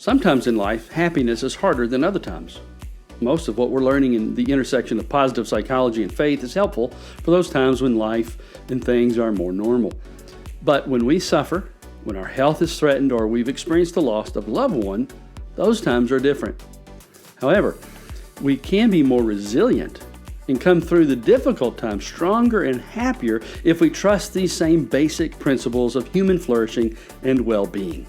Sometimes in life, happiness is harder than other times. Most of what we're learning in the intersection of positive psychology and faith is helpful for those times when life and things are more normal. But when we suffer, when our health is threatened, or we've experienced the loss of a loved one, those times are different. However, we can be more resilient and come through the difficult times stronger and happier if we trust these same basic principles of human flourishing and well-being.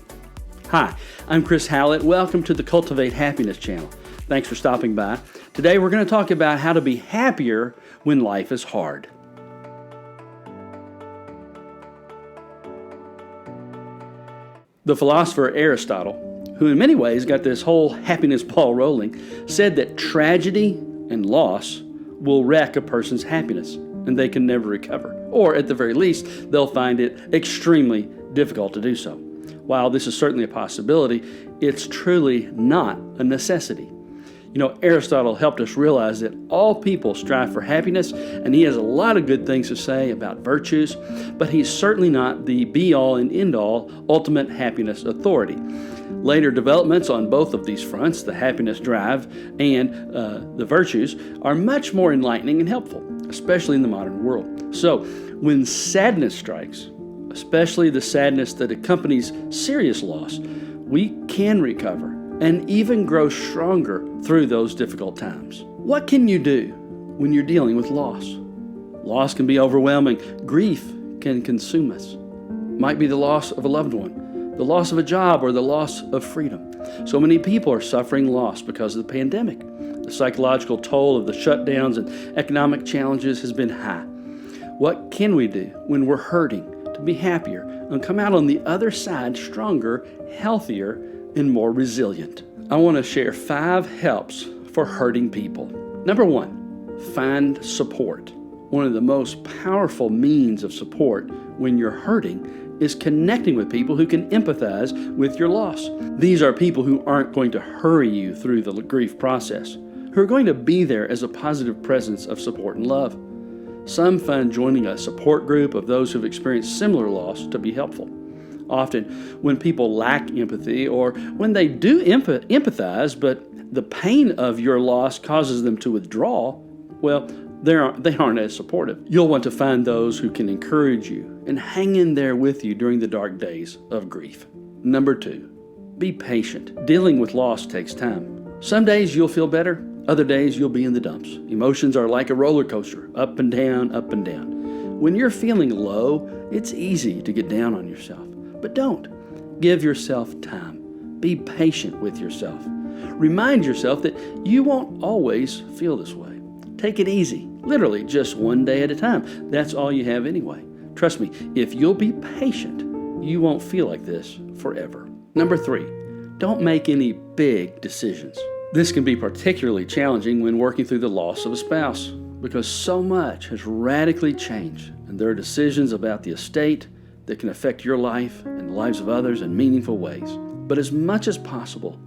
Hi, I'm Chris Hallett. Welcome to the Cultivate Happiness channel. Thanks for stopping by. Today we're going to talk about how to be happier when life is hard. The philosopher Aristotle, who in many ways got this whole happiness ball rolling, said that tragedy and loss will wreck a person's happiness and they can never recover. Or at the very least, they'll find it extremely difficult to do so. While this is certainly a possibility, it's truly not a necessity. Aristotle helped us realize that all people strive for happiness, and he has a lot of good things to say about virtues, but he's certainly not the be-all and end-all ultimate happiness authority. Later developments on both of these fronts, the happiness drive and the virtues, are much more enlightening and helpful, especially in the modern world. So, when sadness strikes, especially the sadness that accompanies serious loss, we can recover and even grow stronger through those difficult times. What can you do when you're dealing with loss? Loss can be overwhelming. Grief can consume us. It might be the loss of a loved one, the loss of a job, or the loss of freedom. So many people are suffering loss because of the pandemic. The psychological toll of the shutdowns and economic challenges has been high. What can we do when we're hurting to be happier and come out on the other side stronger, healthier, and more resilient? I want to share 5 helps for hurting people. Number 1, find support. One of the most powerful means of support when you're hurting is connecting with people who can empathize with your loss. These are people who aren't going to hurry you through the grief process, who are going to be there as a positive presence of support and love. Some find joining a support group of those who've experienced similar loss to be helpful. Often, when people lack empathy, or when they do empathize, but the pain of your loss causes them to withdraw, well, they aren't as supportive. You'll want to find those who can encourage you and hang in there with you during the dark days of grief. Number 2, be patient. Dealing with loss takes time. Some days you'll feel better, other days you'll be in the dumps. Emotions are like a roller coaster, up and down, up and down. When you're feeling low, it's easy to get down on yourself. But don't. Give yourself time. Be patient with yourself. Remind yourself that you won't always feel this way. Take it easy. Literally, just one day at a time. That's all you have anyway. Trust me, if you'll be patient, you won't feel like this forever. Number 3, don't make any big decisions. This can be particularly challenging when working through the loss of a spouse, because so much has radically changed, and there are decisions about the estate that can affect your life and the lives of others in meaningful ways. But as much as possible,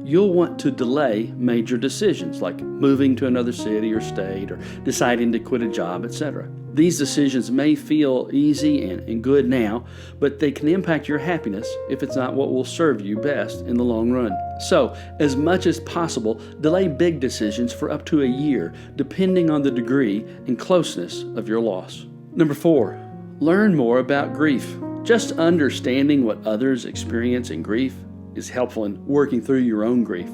you'll want to delay major decisions like moving to another city or state, or deciding to quit a job, etc. These decisions may feel easy and good now, but they can impact your happiness if it's not what will serve you best in the long run. So, as much as possible, delay big decisions for up to a year, depending on the degree and closeness of your loss. Number 4, learn more about grief. Just understanding what others experience in grief is helpful in working through your own grief.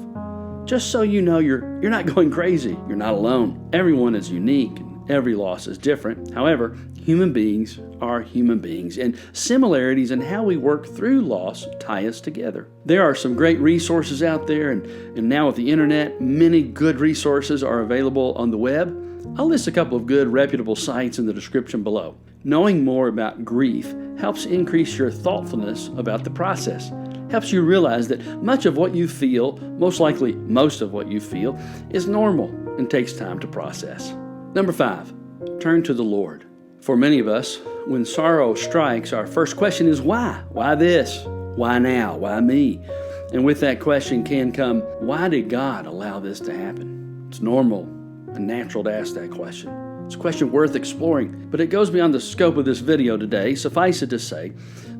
Just so you know you're not going crazy. You're not alone. Everyone is unique and every loss is different. However, human beings are human beings, and similarities in how we work through loss tie us together. There are some great resources out there, and now with the internet, many good resources are available on the web. I'll list a couple of good reputable sites in the description below. Knowing more about grief helps increase your thoughtfulness about the process. Helps you realize that much of what you feel, most likely most of what you feel, is normal and takes time to process. Number 5, turn to the Lord. For many of us, when sorrow strikes, our first question is why? Why this? Why now? Why me? And with that question can come, why did God allow this to happen? It's normal and natural to ask that question. It's a question worth exploring, but it goes beyond the scope of this video today. Suffice it to say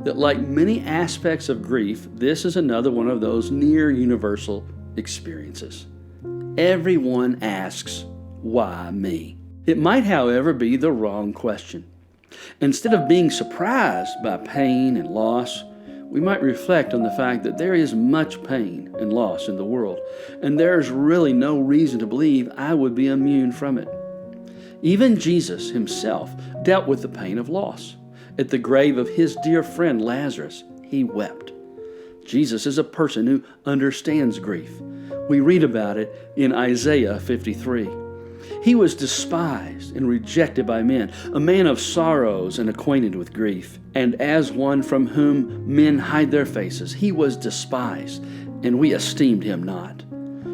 that like many aspects of grief, this is another one of those near universal experiences. Everyone asks, why me? It might, however, be the wrong question. Instead of being surprised by pain and loss, we might reflect on the fact that there is much pain and loss in the world, and there's really no reason to believe I would be immune from it. Even Jesus himself dealt with the pain of loss. At the grave of his dear friend Lazarus, he wept. Jesus is a person who understands grief. We read about it in Isaiah 53. He was despised and rejected by men, a man of sorrows and acquainted with grief. And as one from whom men hide their faces, he was despised, and we esteemed him not.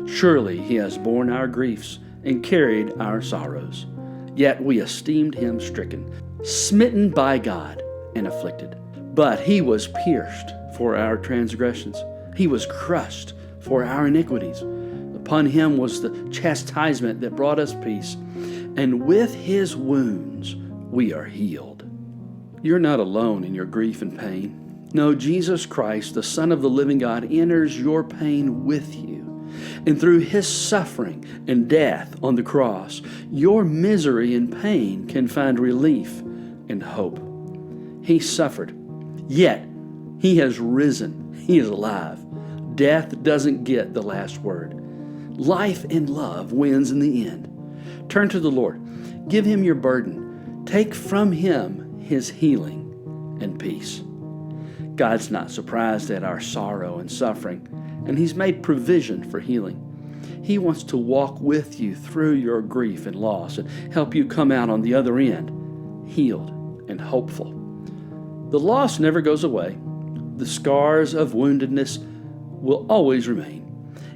Surely he has borne our griefs and carried our sorrows. Yet we esteemed him stricken, smitten by God, and afflicted. But he was pierced for our transgressions. He was crushed for our iniquities. Upon him was the chastisement that brought us peace, and with his wounds we are healed. You're not alone in your grief and pain. No, Jesus Christ, the Son of the living God, enters your pain with you. And through his suffering and death on the cross, your misery and pain can find relief and hope. He suffered, yet he has risen. He is alive. Death doesn't get the last word. Life and love wins in the end. Turn to the Lord. Give him your burden. Take from him his healing and peace. God's not surprised at our sorrow and suffering, and he's made provision for healing. He wants to walk with you through your grief and loss and help you come out on the other end, healed and hopeful. The loss never goes away. The scars of woundedness will always remain.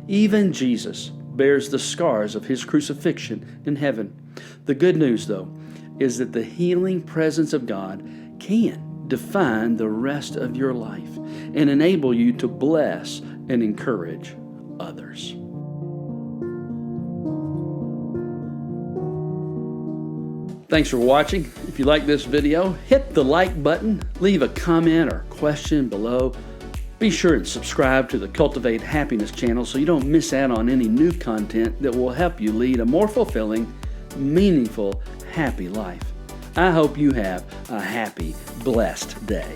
Even Jesus bears the scars of his crucifixion in heaven. The good news, though, is that the healing presence of God can define the rest of your life and enable you to bless and encourage others. Thanks for watching. If you like this video, hit the like button, leave a comment or question below. Be sure and subscribe to the Cultivate Happiness channel so you don't miss out on any new content that will help you lead a more fulfilling, meaningful, happy life. I hope you have a happy, blessed day.